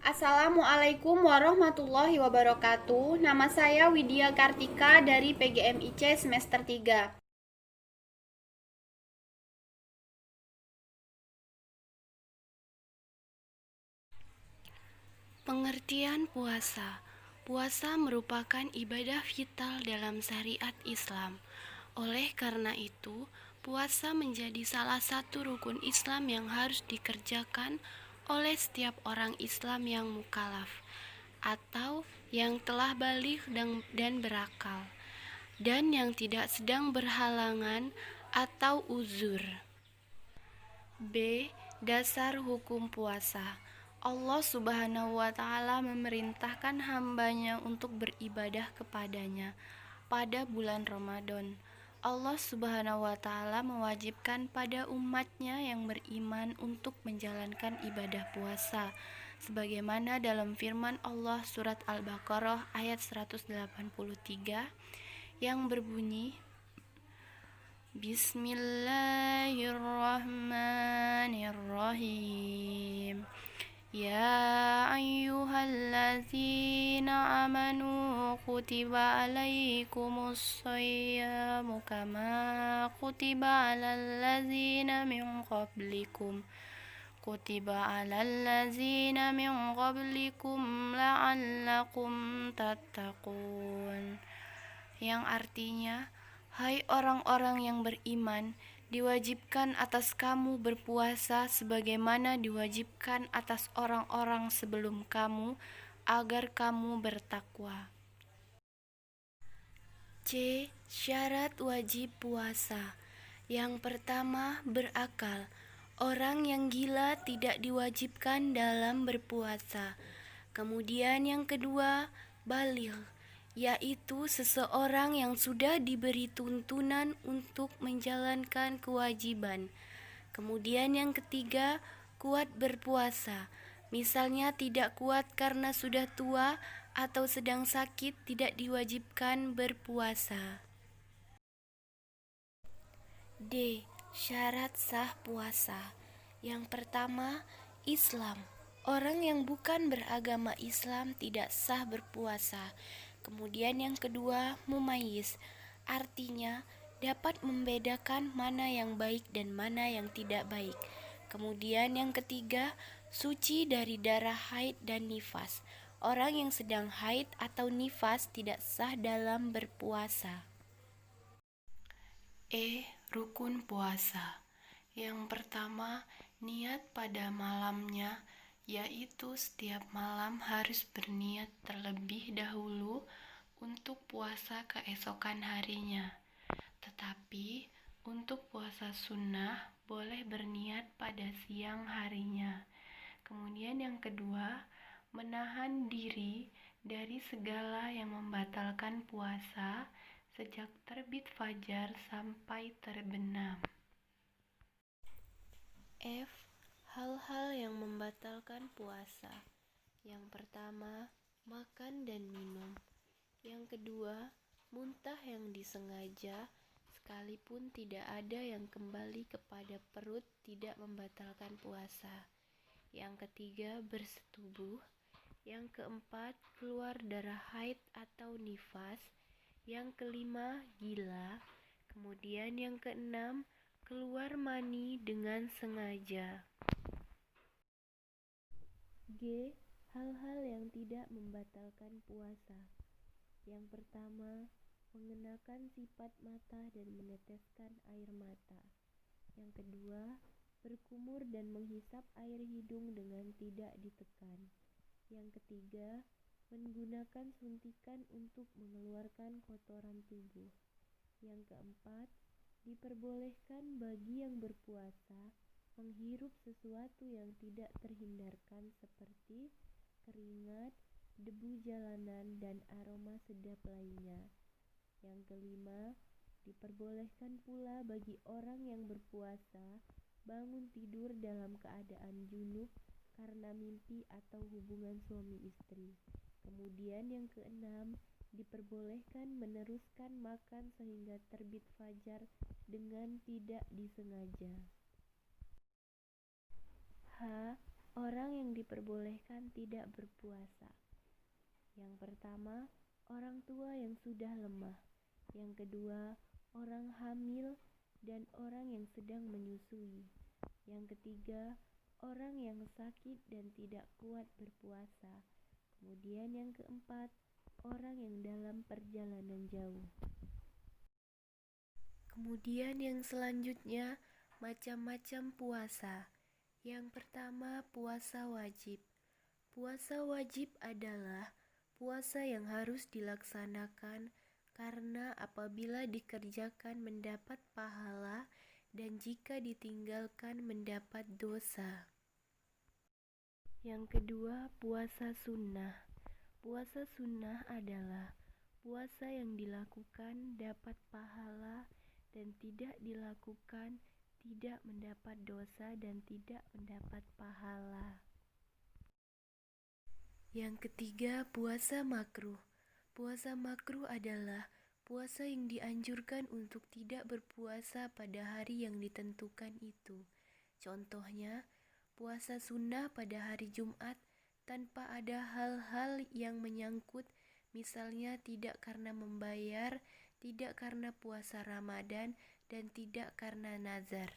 Assalamualaikum warahmatullahi wabarakatuh. Nama saya Widya Kartika dari PGMIC semester 3. Pengertian puasa. Puasa merupakan ibadah vital dalam syariat Islam. Oleh karena itu, puasa menjadi salah satu rukun Islam yang harus dikerjakan oleh setiap orang Islam yang mukallaf atau yang telah baligh dan berakal, dan yang tidak sedang berhalangan atau uzur. B. Dasar hukum puasa. Allah Subhanahu wa Ta'ala memerintahkan hambanya untuk beribadah kepadanya pada bulan Ramadan. Allah Subhanahu wa Ta'ala mewajibkan pada umatnya yang beriman untuk menjalankan ibadah puasa, sebagaimana dalam firman Allah surat Al-Baqarah ayat 183 yang berbunyi, Bismillahirrahmanirrahim. Ya ayyuhallazina amanu kutiba alaikumus shayamu kama kutiba alal ladzina min qablikum la'allakum tattaqun, yang artinya, hai orang-orang yang beriman, diwajibkan atas kamu berpuasa sebagaimana diwajibkan atas orang-orang sebelum kamu, agar kamu bertakwa. C. Syarat wajib puasa. Yang pertama, berakal. Orang yang gila tidak diwajibkan dalam berpuasa. Kemudian yang kedua, baligh, yaitu seseorang yang sudah diberi tuntunan untuk menjalankan kewajiban. Kemudian yang ketiga, kuat berpuasa. Misalnya tidak kuat karena sudah tua atau sedang sakit, tidak diwajibkan berpuasa. D. Syarat sah puasa. Yang pertama, Islam. Orang yang bukan beragama Islam tidak sah berpuasa. Kemudian yang kedua, mumayyiz. Artinya dapat membedakan mana yang baik dan mana yang tidak baik. Kemudian yang ketiga, suci dari darah haid dan nifas. Orang yang sedang haid atau nifas tidak sah dalam berpuasa. E. Rukun puasa. Yang pertama, niat pada malamnya, yaitu setiap malam harus berniat terlebih dahulu untuk puasa keesokan harinya. Tetapi untuk puasa sunnah boleh berniat pada siang harinya. Kemudian yang kedua, menahan diri dari segala yang membatalkan puasa sejak terbit fajar sampai terbenam. F. Hal-hal yang membatalkan puasa. Yang pertama, makan dan minum. Yang kedua, muntah yang disengaja, sekalipun tidak ada yang kembali kepada perut, tidak membatalkan puasa. Yang ketiga, bersetubuh. Yang keempat, keluar darah haid atau nifas. Yang kelima, gila. Kemudian yang keenam, keluar mani dengan sengaja. G. Hal-hal yang tidak membatalkan puasa. Yang pertama, mengenakan sipat mata dan meneteskan air mata. Yang kedua, berkumur dan menghisap air hidung dengan tidak ditekan. Yang ketiga, menggunakan suntikan untuk mengeluarkan kotoran tubuh. Yang keempat, diperbolehkan bagi yang berpuasa menghirup sesuatu yang tidak terhindarkan seperti keringat, debu jalanan, dan aroma sedap lainnya. Yang kelima, diperbolehkan pula bagi orang yang berpuasa bangun tidur dalam keadaan junub karena mimpi atau hubungan suami istri. Kemudian yang keenam, diperbolehkan meneruskan makan sehingga terbit fajar dengan tidak disengaja. H. Orang yang diperbolehkan tidak berpuasa. Yang pertama, orang tua yang sudah lemah. Yang kedua, orang hamil dan orang yang sedang menyusui. Yang ketiga, orang yang sakit dan tidak kuat berpuasa. Kemudian yang keempat, orang yang dalam perjalanan jauh. Kemudian yang selanjutnya, macam-macam puasa. Yang pertama, puasa wajib. Puasa wajib adalah puasa yang harus dilaksanakan karena apabila dikerjakan mendapat pahala dan jika ditinggalkan mendapat dosa. Yang kedua, puasa sunnah. Puasa sunnah adalah puasa yang dilakukan dapat pahala dan tidak dilakukan tidak mendapat dosa dan tidak mendapat pahala. Yang ketiga, puasa makruh. Puasa makruh adalah puasa yang dianjurkan untuk tidak berpuasa pada hari yang ditentukan itu. Contohnya, puasa sunnah pada hari Jumat tanpa ada hal-hal yang menyangkut, misalnya tidak karena membayar, tidak karena puasa Ramadan, dan tidak karena nazar.